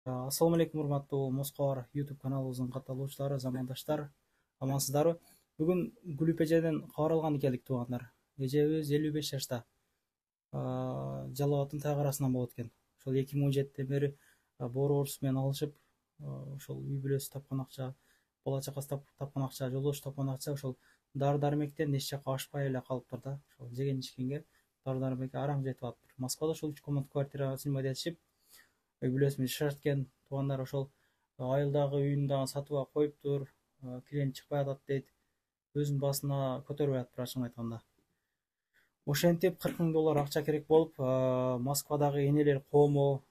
Ассаламу алейкум, урматтуу Москвар YouTube каналыбыздын катталуучулары, замандаштар, амансыздарбы? Бүгүн Гүлүп эжеден кабар алган экенбиз, туугандар. Эжебиз 55 жашта. Жалал абадтын таг арасынан болот экен. Ошол 2017-ден бери боору оорусу менен алышып, ошол үй бүлөсү тапкан акча, бала чакасы тапкан акча, жолдошу тапкан акча ошол дары дармектен эч жакка ашпай эле калыптыр да. Ошол жеген ичкенге дары дармек араң жетип атыптыр. Москвада ошол 3 комнат квартира снимать этишип, үй бүлөсү менен жашашат экен. Туугандар ошол айылдагы үйүн дагы сатууга коюптур, клиент чыкпай атат дейт. Өзүнүн басына көтөрбөй атыптыр, ачыгын айтканда. Ошентип $40,000 акча керек болуп, Москвадагы энелер коому,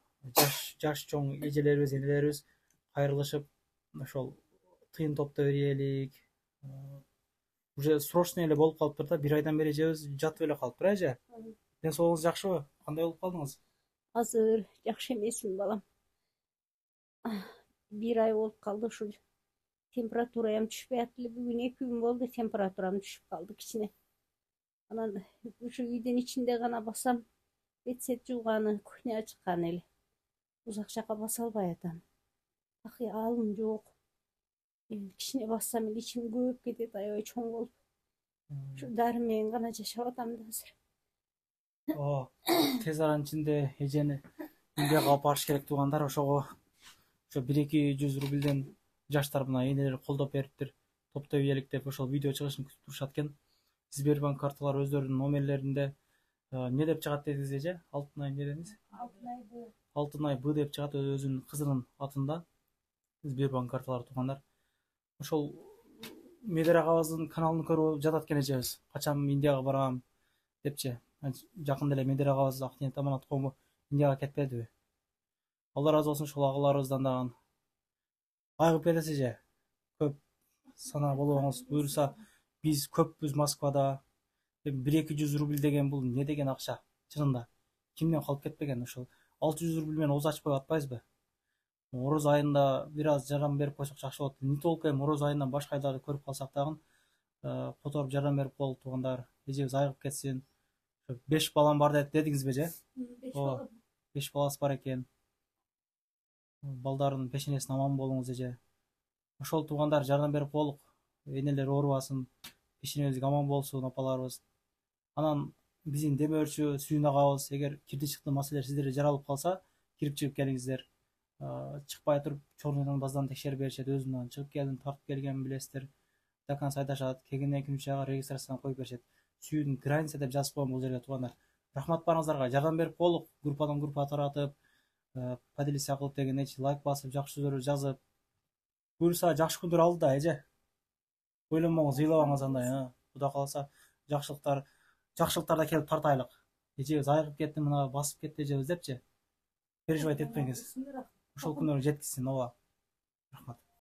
жаш чоң эжелерибиз, энелерибиз кайрылышып, ошол тыйын топто берелик. Уже срочный эле болуп калыптыр да, 1 айдан бери эжебиз жатып эле калыптыр, эже. Ден соолугуңуз жакшыбы? Кандай болуп калдыңыз? Азыр жакшы эмесмин, балам. 1 ай болуп калды, ушул температураям түшпөй атты эле. Бүгүн 2 күн болду, температурам түшүп калды кичине. Анан ушу үйдүн ичинде гана басам, бет-сет жууганы, кухняга чыкканы эле. Узак жака баса албай атам. Алым жок. Кичине бассам эле ичим көөп кетет, аябай чоң болуп. Ушу дары менен гана жашап атам да азыр. Тез аранын ичинде эжени эмгек алып барыш керек, туугандар. Ошого ошо 1-200 рубльден жаштар мына энелер колдоп бериптир. Топто бийлик деп ошол видео чыгышын күтүп турушат экен. Сбербанк карталар өздөрүнүн номерлеринде эмне деп чыгат дедиңиз, эже? Алтынай эмне дедиңиз? Алтынай Б деп чыгат, өзүнүн кызынын атында Сбербанк карталары, туугандар. Ошол Медер агабыздын каналын көрүп жатат экен эжебиз. Качан Индияга барам депчи. Жакында эле Медер агабыз Акниет Аманат коому Индияга кетпедиби? Алла ыраазы болсун ошол агаларыбыздан дагы. Айыгып кетесиз же. Көп сана болбоңуз. Буюрса биз көппүз Москвада. 1-200 рубль деген бул эмне деген акча? Чынында кимден калып кетпеген? Ошол 600 рубль менен ооз ачпай атпайбызбы? Ороз айында бир аз жардам берип койсок жакшы болот. Не толку эми ороз айынан башка айдарды көрүп калсак дагы которуп жардам берип коелук, туугандар. Эжебиз айыгып кетсин. 5 балам бар дедиңизби, же? 5 балам. 5 баласы бар экен. Балдардын пешенесине аман болуңуз, эже. Ошол туугандар жардам берип коелук. Энелер оорубасын, пешенебизге аман болсун апаларыбыз. Анан биздин демөөрчү Сүйүн агабыз, эгер кирди чыкты маселелер сиздерге жаралып калса, кирип чыгып келиңиздер. Чыкпай туруп черныйдан баздан текшерип беришет. Өзүнөн чыгып келдим, тартып келгенин билесиздер. До конца айтышат. Келгенден кийин учага регистрацияны коюп беришет. Сүйүн граница деп жазып койгон бул жерге, туугандар. Рахмат барыңыздарга, жардам берип коелук. Группадан группага таратып, поделиться кылып деген лайк басып, жакшы сөздөрдү жазып. Буюрса жакшы күндөр алды да, эже. Ойлонмоңуз, ыйлабаңыз андай, Кудай кааласа жакшылыктар да келип тартайлык. Эжебиз айыгып кетти, мына басып кетти эжебиз депчи. Переживать этпеңиз. Ошол күндөр жеткизсин, ооба. Рахмат.